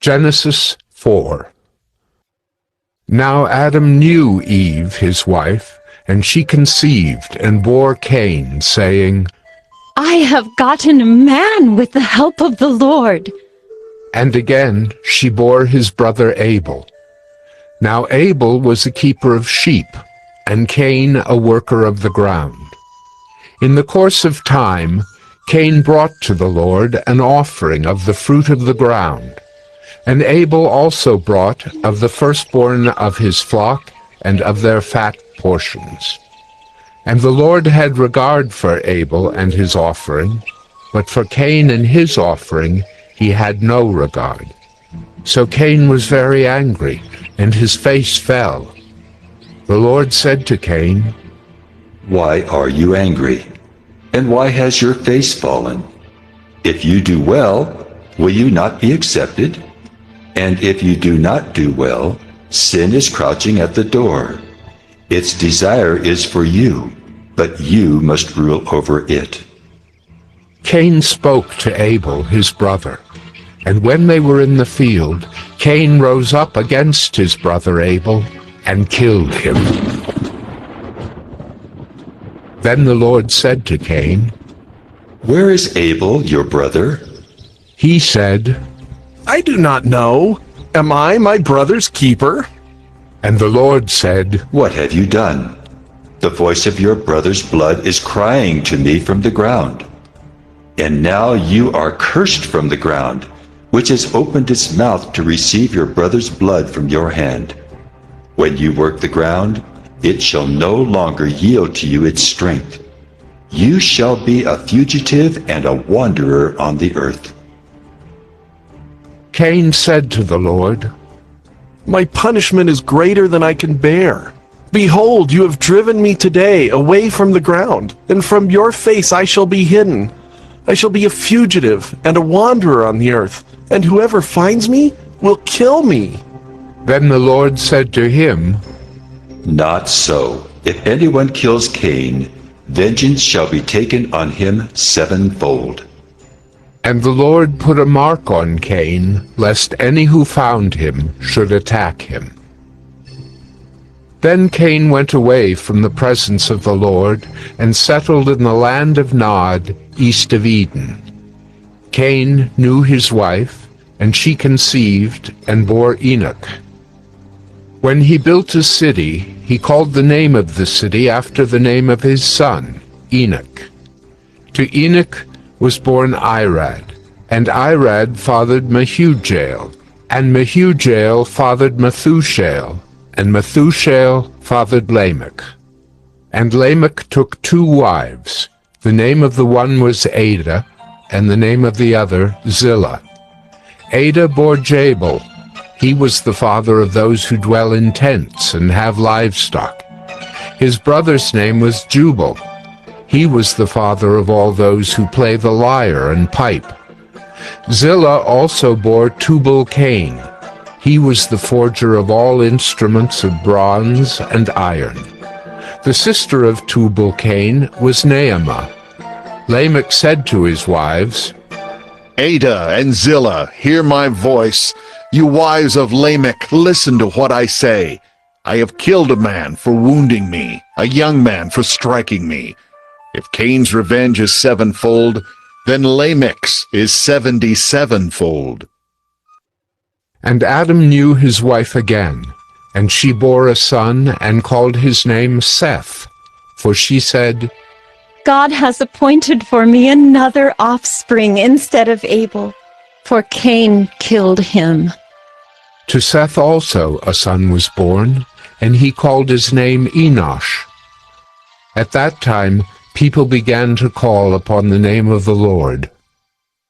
Genesis 4. Now Adam knew Eve, his wife, and she conceived and bore Cain, saying, I have gotten a man with the help of the Lord. And again she bore his brother Abel. Now Abel was a keeper of sheep, and Cain a worker of the ground. In the course of time, Cain brought to the Lord an offering of the fruit of the ground, and Abel also brought of the firstborn of his flock and of their fat portions. And the Lord had regard for Abel and his offering, but for Cain and his offering he had no regard. So Cain was very angry, and his face fell. The Lord said to Cain, Why are you angry? And why has your face fallen? If you do well, will you not be accepted? And if you do not do well, sin is crouching at the door. Its desire is for you, but you must rule over it. Cain spoke to Abel, his brother. And when they were in the field, Cain rose up against his brother Abel and killed him. Then the Lord said to Cain, Where is Abel, your brother? He said, I do not know. Am I my brother's keeper? And the Lord said, What have you done? The voice of your brother's blood is crying to me from the ground. And now you are cursed from the ground, which has opened its mouth to receive your brother's blood from your hand. When you work the ground, it shall no longer yield to you its strength. You shall be a fugitive and a wanderer on the earth. Cain said to the Lord, My punishment is greater than I can bear. Behold, you have driven me today away from the ground, and from your face I shall be hidden. I shall be a fugitive and a wanderer on the earth, and whoever finds me will kill me. Then the Lord said to him, Not so. If anyone kills Cain, vengeance shall be taken on him sevenfold. And the Lord put a mark on Cain, lest any who found him should attack him. Then Cain went away from the presence of the Lord, and settled in the land of Nod, east of Eden. Cain knew his wife, and she conceived and bore Enoch. When he built a city, he called the name of the city after the name of his son, Enoch. To Enoch was born Irad, and Irad fathered Mehujael, and Mehujael fathered Methushael, and Methushael fathered Lamech. And Lamech took 2 wives. The name of the one was Ada, and the name of the other Zillah. Ada bore Jabal. He was the father of those who dwell in tents and have livestock. His brother's name was Jubal. He was the father of all those who play the lyre and pipe. Zillah also bore Tubal-Cain. He was the forger of all instruments of bronze and iron. The sister of Tubal-Cain was Naamah. Lamech said to his wives, Ada and Zillah, hear my voice. You wives of Lamech, listen to what I say. I have killed a man for wounding me, a young man for striking me. If Cain's revenge is sevenfold, then Lamech's is 77-fold. And Adam knew his wife again, and she bore a son and called his name Seth, for she said, God has appointed for me another offspring instead of Abel, for Cain killed him. To Seth also a son was born, and he called his name Enosh. At that time people began to call upon the name of the Lord.